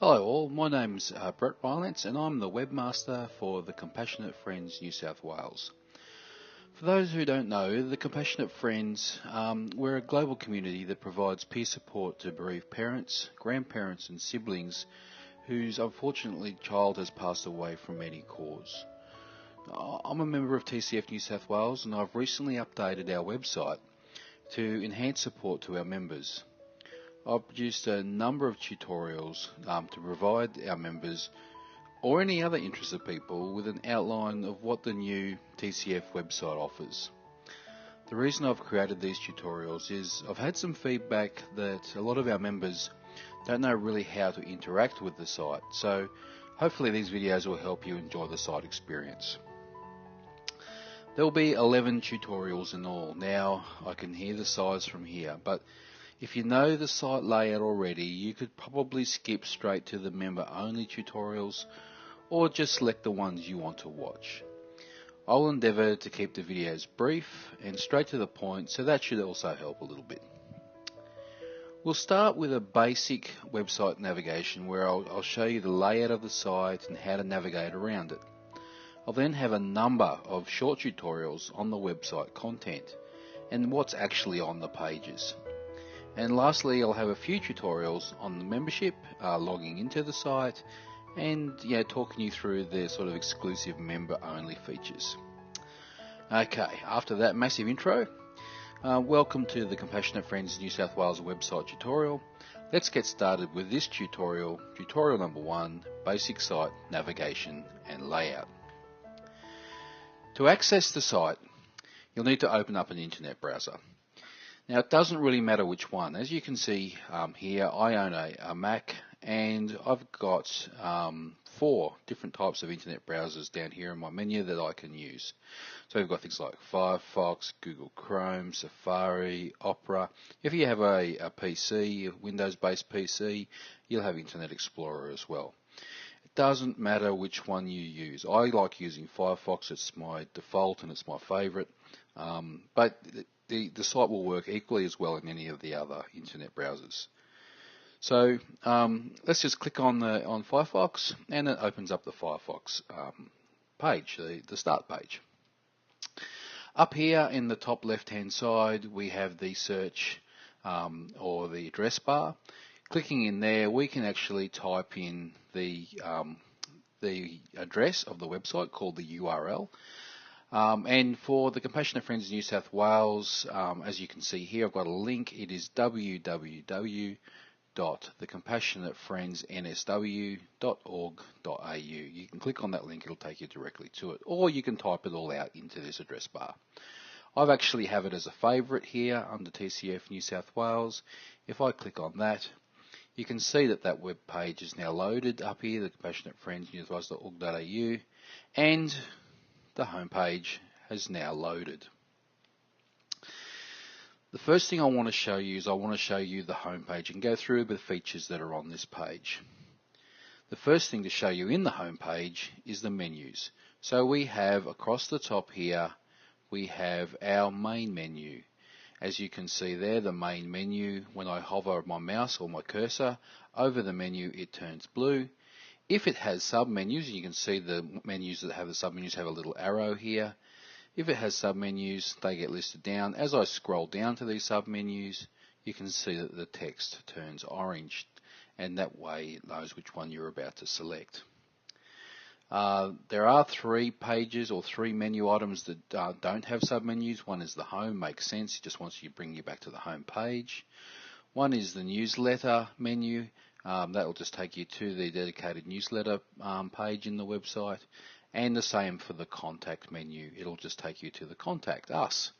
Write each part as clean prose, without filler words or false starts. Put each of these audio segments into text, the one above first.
Hello all, my name's Brett Rylance and I'm the webmaster for the Compassionate Friends New South Wales. For those who don't know, the Compassionate Friends, we're a global community that provides peer support to bereaved parents, grandparents and siblings whose unfortunately child has passed away from any cause. I'm a member of TCF New South Wales and I've recently updated our website to enhance support to our members. I've produced a number of tutorials to provide our members or any other interested people with an outline of what the new TCF website offers. The reason I've created these tutorials is I've had some feedback that a lot of our members don't know really how to interact with the site, so hopefully these videos will help you enjoy the site experience. There will be 11 tutorials in all. Now I can hear the size from here, but if you know the site layout already, you could probably skip straight to the member-only tutorials or just select the ones you want to watch. I'll endeavour to keep the videos brief and straight to the point, so that should also help a little bit. We'll start with a basic website navigation where I'll show you the layout of the site and how to navigate around it. I'll then have a number of short tutorials on the website content and what's actually on the pages. And lastly, I'll have a few tutorials on the membership, logging into the site, and talking you through the sort of exclusive member-only features. Okay, after that massive intro, welcome to the Compassionate Friends New South Wales website tutorial. Let's get started with this tutorial, tutorial number 1, basic site navigation and layout. To access the site, you'll need to open up an internet browser. Now it doesn't really matter which one. As you can see here, I own a Mac and I've got 4 different types of internet browsers down here in my menu that I can use. So we've got things like Firefox, Google Chrome, Safari, Opera. If you have a PC, a Windows-based PC, you'll have Internet Explorer as well. It doesn't matter which one you use. I like using Firefox. It's my default and it's my favorite. But the site will work equally as well in any of the other internet browsers. So let's just click on Firefox, and it opens up the Firefox page, the start page. Up here in the top left-hand side, we have the search or the address bar. Clicking in there, we can actually type in the address of the website called the URL. And for the Compassionate Friends New South Wales, as you can see here, I've got a link. It is www.thecompassionatefriendsnsw.org.au. You can click on that link, it'll take you directly to it, or you can type it all out into this address bar. I've actually have it as a favourite here under TCF New South Wales. If I click on that, you can see that web page is now loaded up here, the Compassionate Friends New South Wales.org.au, and the home page has now loaded. The first thing I want to show you is I want to show you the home page and go through the features that are on this page. The first thing to show you in the home page is the menus. So we have across the top here, we have our main menu. As you can see there, the main menu, when I hover my mouse or my cursor over the menu, it turns blue. If it has sub-menus, you can see the menus that have the sub-menus have a little arrow here. If it has sub-menus, they get listed down. As I scroll down to these sub-menus, you can see that the text turns orange, and that way it knows which one you're about to select. There are 3 pages or 3 menu items that don't have sub-menus. One is the home, makes sense, it just wants you to bring you back to the home page. One is the newsletter menu. That will just take you to the dedicated newsletter page in the website, and the same for the contact menu. It'll just take you to the contact us.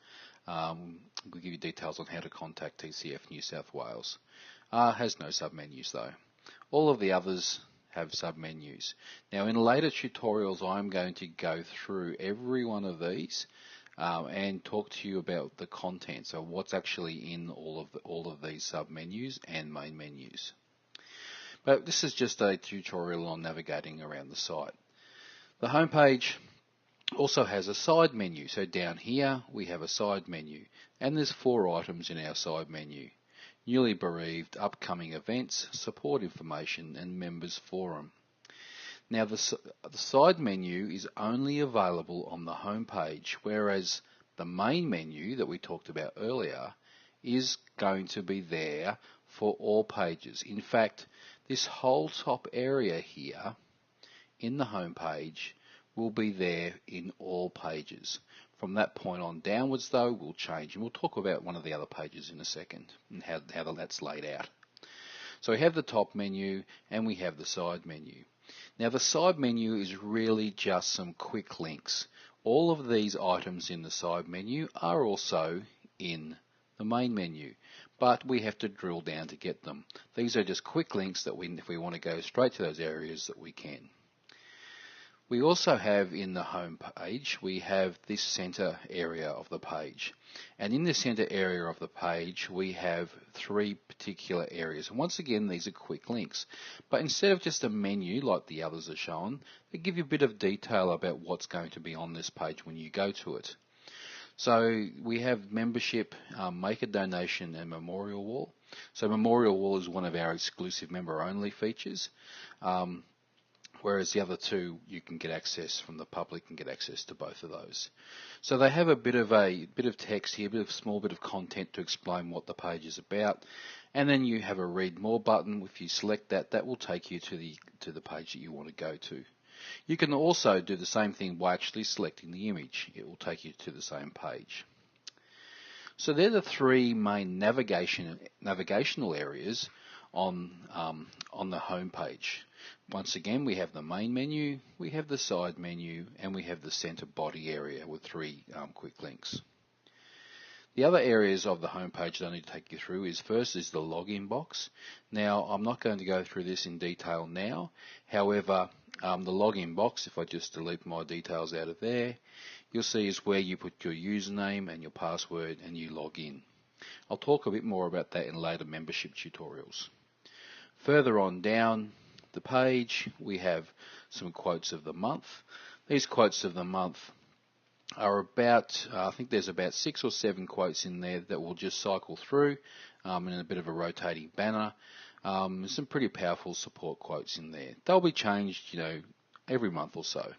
We'll give you details on how to contact TCF New South Wales. Has no sub-menus though. All of the others have sub-menus. Now in later tutorials I'm going to go through every one of these and talk to you about the content, so what's actually in all of these sub-menus and main menus. But this is just a tutorial on navigating around the site. The home page also has a side menu. So down here we have a side menu, and there's 4 items in our side menu. newly bereaved, upcoming events, support information, and members forum. Now the side menu is only available on the home page, whereas the main menu that we talked about earlier is going to be there for all pages. In fact, this whole top area here in the home page will be there in all pages. From that point on downwards though, will change, and we'll talk about one of the other pages in a second and how that's laid out. So we have the top menu and we have the side menu. Now the side menu is really just some quick links. All of these items in the side menu are also in the main menu, but we have to drill down to get them. These are just quick links that if we want to go straight to those areas, that we can. We also have in the home page, we have this center area of the page. And in the center area of the page, we have three particular areas. And once again, these are quick links. But instead of just a menu like the others are shown, they give you a bit of detail about what's going to be on this page when you go to it. So we have membership, make a donation, and memorial wall. So memorial wall is one of our exclusive member-only features. Whereas the other two, you can get access from the public and get access to both of those. So they have a bit of text here, a small bit of content to explain what the page is about, and then you have a read more button. If you select that, that will take you to the page that you want to go to. You can also do the same thing by actually selecting the image. It will take you to the same page. So they're the three main navigational areas on the home page. Once again, we have the main menu, we have the side menu, and we have the center body area with three quick links. The other areas of the home page that I need to take you through is first is the login box. Now, I'm not going to go through this in detail now. However, the login box, if I just delete my details out of there, you'll see is where you put your username and your password and you log in. I'll talk a bit more about that in later membership tutorials. Further on down the page, we have some quotes of the month. These quotes of the month are about, I think there's about 6 or 7 quotes in there that will just cycle through in a bit of a rotating banner. Some pretty powerful support quotes in there. They'll be changed, every month or so.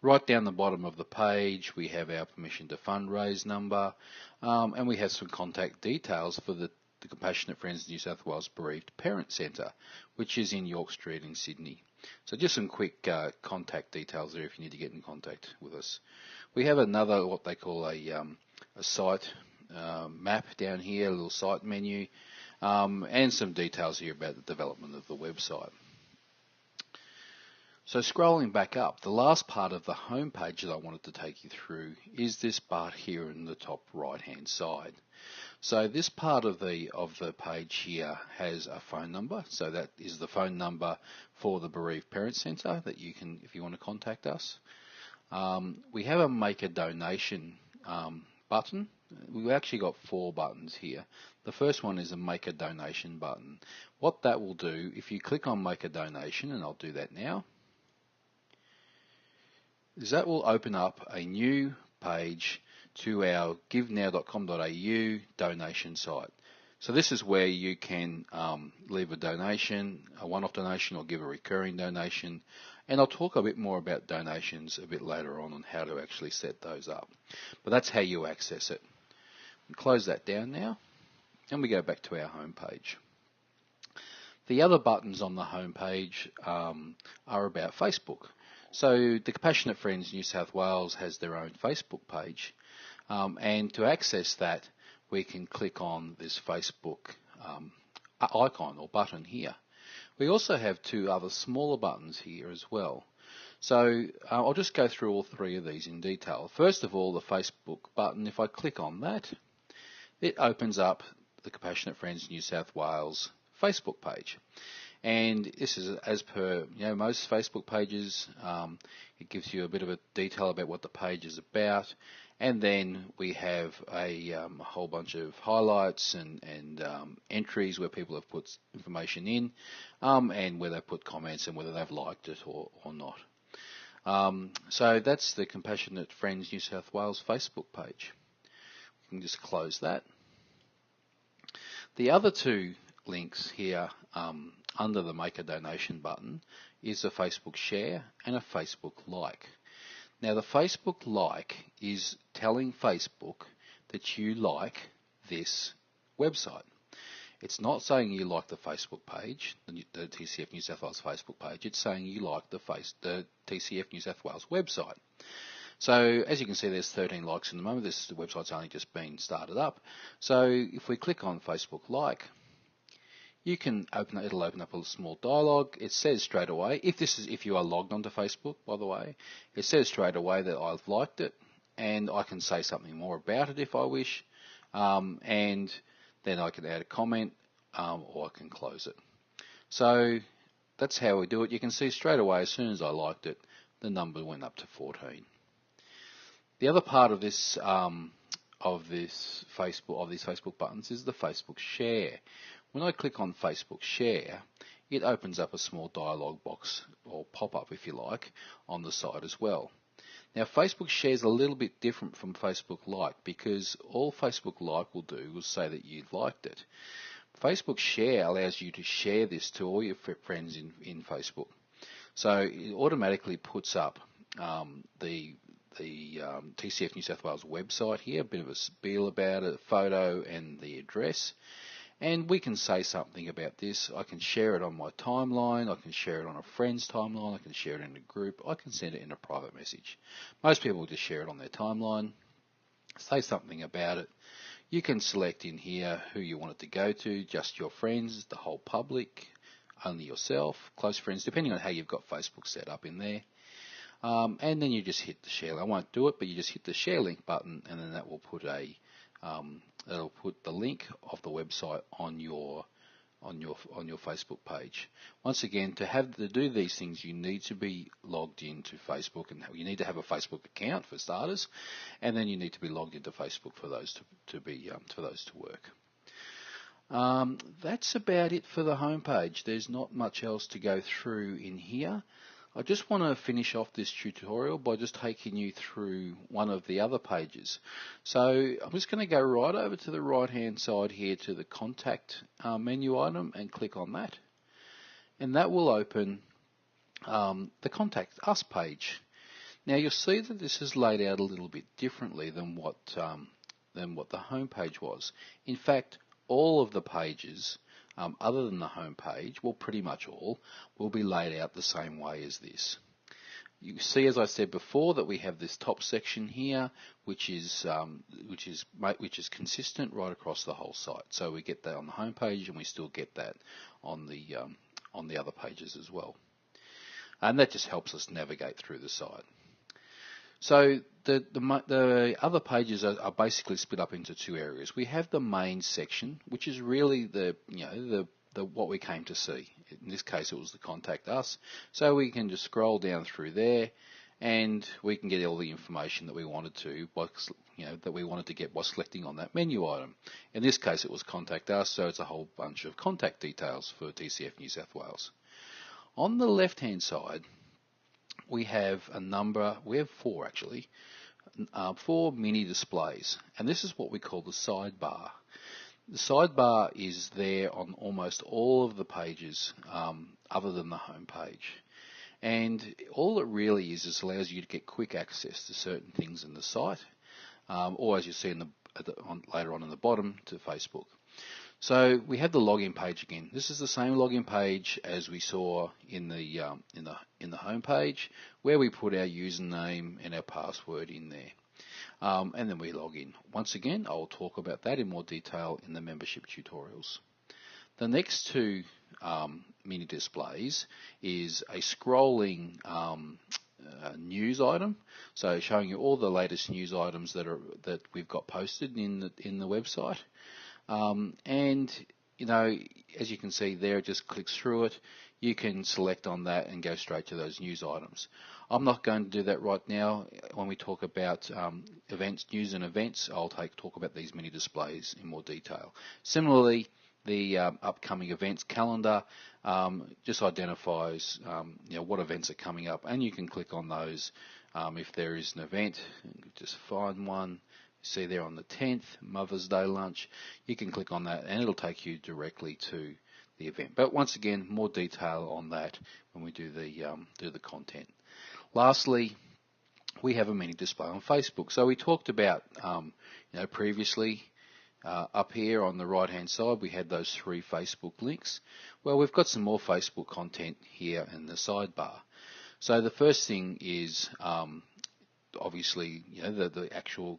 Right down the bottom of the page, we have our permission to fundraise number, and we have some contact details for the Compassionate Friends New South Wales Bereaved Parent Centre, which is in York Street in Sydney. So just some quick contact details there if you need to get in contact with us. We have another, what they call a site map down here, a little site menu, and some details here about the development of the website. So scrolling back up, the last part of the home page that I wanted to take you through is this part here in the top right hand side. So this part of the page here has a phone number. So that is the phone number for the Bereaved Parent Centre that you can, if you want to contact us. We have a make a donation button. We've actually got 4 buttons here. The first one is a make a donation button. What that will do, if you click on make a donation, and I'll do that now, is that will open up a new page to our givenow.com.au donation site. So this is where you can leave a donation, a one-off donation, or give a recurring donation. And I'll talk a bit more about donations a bit later on how to actually set those up. But that's how you access it. We close that down now, and we go back to our home page. The other buttons on the home page are about Facebook. So the Compassionate Friends New South Wales has their own Facebook page, and to access that, we can click on this Facebook icon or button here. We also have 2 other smaller buttons here as well. So I'll just go through all 3 of these in detail. First of all, the Facebook button, if I click on that, it opens up the Compassionate Friends New South Wales Facebook page. And this is as per most Facebook pages. It gives you a bit of a detail about what the page is about, and then we have a whole bunch of highlights and entries where people have put information in, and where they've put comments and whether they've liked it or not. So that's the Compassionate Friends New South Wales Facebook page. We can just close that. The other two links here under the Make a Donation button is a Facebook share and a Facebook like. Now the Facebook like is telling Facebook that you like this website. It's not saying you like the Facebook page, the TCF New South Wales Facebook page. It's saying you like the TCF New South Wales website. So as you can see, there's 13 likes in the moment. The website's only just been started up. So if we click on Facebook like, you can it'll open up a small dialogue. It says straight away, if you are logged onto Facebook, by the way, it says straight away that I've liked it, and I can say something more about it if I wish, and then I can add a comment, or I can close it. So that's how we do it. You can see straight away, as soon as I liked it, the number went up to 14. The other part of this these Facebook buttons is the Facebook share. When I click on Facebook share, it opens up a small dialog box, or pop-up if you like, on the side as well. Now Facebook share is a little bit different from Facebook like, because all Facebook like will do will say that you liked it. Facebook share allows you to share this to all your friends in Facebook. So it automatically puts up the TCF New South Wales website here, a bit of a spiel about it, a photo and the address. And we can say something about this. I can share it on my timeline, I can share it on a friend's timeline, I can share it in a group, I can send it in a private message. Most people just share it on their timeline, say something about it. You can select in here who you want it to go to, just your friends, the whole public, only yourself, close friends, depending on how you've got Facebook set up in there. And then you just hit the share. I won't do it, but you just hit the share link button, and then that will put that'll put the link of the website on your Facebook page. Once again, to do these things, you need to be logged into Facebook, and you need to have a Facebook account for starters, and then you need to be logged into Facebook for those to work. That's about it for the homepage. There's not much else to go through in here. I just want to finish off this tutorial by just taking you through one of the other pages. So I'm just going to go right over to the right hand side here to the contact menu item and click on that. And that will open the Contact Us page. Now you'll see that this is laid out a little bit differently than what the home page was. In fact, all of the pages other than the home page, well, pretty much all, will be laid out the same way as this. You see, as I said before, that we have this top section here, which is consistent right across the whole site. So we get that on the home page, and we still get that on the other pages as well. And that just helps us navigate through the site. So the other pages are basically split up into two areas. We have the main section, which is really the what we came to see. In this case, it was the Contact Us. So we can just scroll down through there, and we can get all the information that we wanted to, get by selecting on that menu item. In this case, it was Contact Us, so it's a whole bunch of contact details for TCF New South Wales. On the left-hand side, we have four actually, 4 mini displays, and this is what we call the sidebar. The sidebar is there on almost all of the pages other than the home page, and all it really is allows you to get quick access to certain things in the site, or as you see later on in the bottom, to Facebook. So we have the login page again. This is the same login page as we saw in the home page, where we put our username and our password in there, and then we log in. Once again, I will talk about that in more detail in the membership tutorials. The next two mini displays is a scrolling news item, so showing you all the latest news items that we've got posted in the website. And as you can see there, it just clicks through it. You can select on that and go straight to those news items. I'm not going to do that right now. When we talk about news and events, I'll talk about these mini displays in more detail. Similarly, the upcoming events calendar just identifies what events are coming up, and you can click on those if there is an event. Just find one. see there on the 10th, Mother's Day lunch. You can click on that and it'll take you directly to the event. But once again, more detail on that when we do the content. Lastly, we have a mini display on Facebook. So we talked about, previously up here on the right hand side, we had those 3 Facebook links. Well, we've got some more Facebook content here in the sidebar. So the first thing is obviously, the actual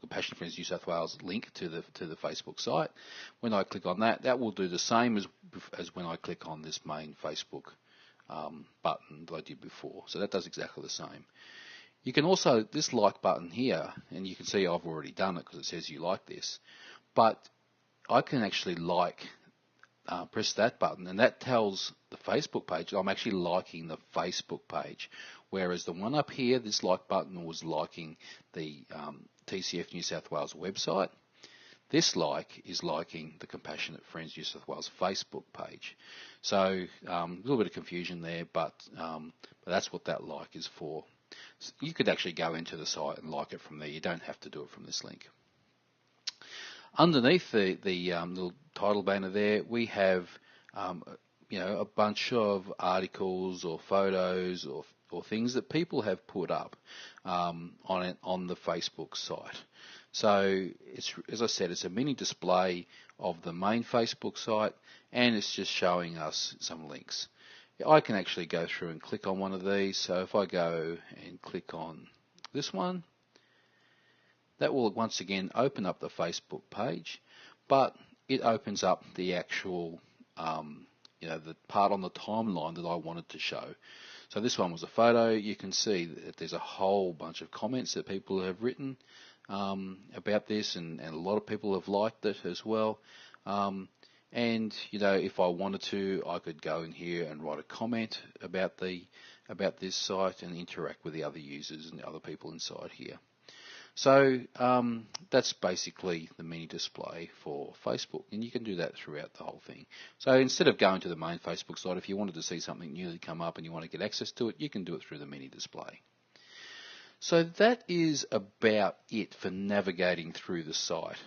Compassionate Friends New South Wales link to the Facebook site. When I click on that, that will do the same as when I click on this main Facebook button that I did before. So that does exactly the same. You can also, this like button here, and you can see I've already done it because it says you like this, but I can actually press that button, and that tells the Facebook page that I'm actually liking the Facebook page, whereas the one up here, this like button, was liking the TCF New South Wales website. This like is liking the Compassionate Friends New South Wales Facebook page. So a little bit of confusion there, but that's what that like is for. So you could actually go into the site and like it from there. You don't have to do it from this link. Underneath the little title banner there, we have a bunch of articles or photos or things that people have put up on the Facebook site. So it's, as I said, it's a mini display of the main Facebook site, and it's just showing us some links. I can actually go through and click on one of these. So if I go and click on this one, that will once again open up the Facebook page, but it opens up the actual, the part on the timeline that I wanted to show. So this one was a photo. You can see that there's a whole bunch of comments that people have written about this, and a lot of people have liked it as well. And if I wanted to, I could go in here and write a comment about this site and interact with the other users and the other people inside here. So that's basically the mini display for Facebook, and you can do that throughout the whole thing. So instead of going to the main Facebook site, if you wanted to see something newly come up and you want to get access to it, you can do it through the mini display. So that is about it for navigating through the site.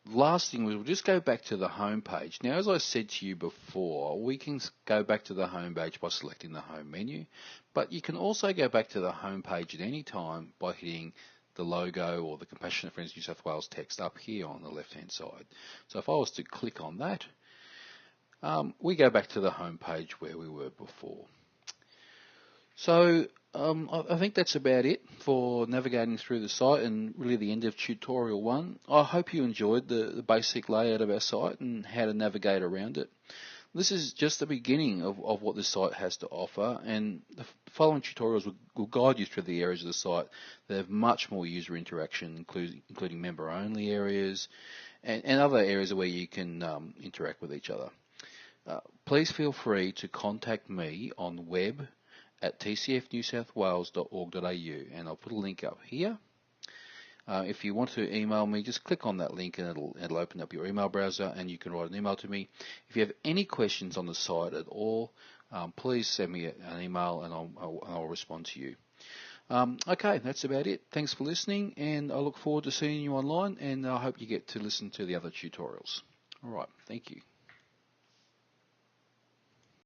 Last thing was we'll just go back to the home page. Now, as I said to you before, we can go back to the home page by selecting the home menu, but you can also go back to the home page at any time by hitting the logo or the Compassionate Friends New South Wales text up here on the left hand side. So if I was to click on that, we go back to the home page where we were before. So I think that's about it for navigating through the site, and really the end of tutorial 1. I hope you enjoyed the basic layout of our site and how to navigate around it. This is just the beginning of what this site has to offer, and the following tutorials will guide you through the areas of the site that have much more user interaction, including member-only areas and other areas where you can interact with each other. Please feel free to contact me on the web at tcfnewsouthwales.org.au, and I'll put a link up here. If you want to email me, just click on that link and it'll open up your email browser and you can write an email to me. If you have any questions on the site at all, please send me an email and I'll respond to you. Okay, that's about it. Thanks for listening, and I look forward to seeing you online, and I hope you get to listen to the other tutorials. All right, thank you.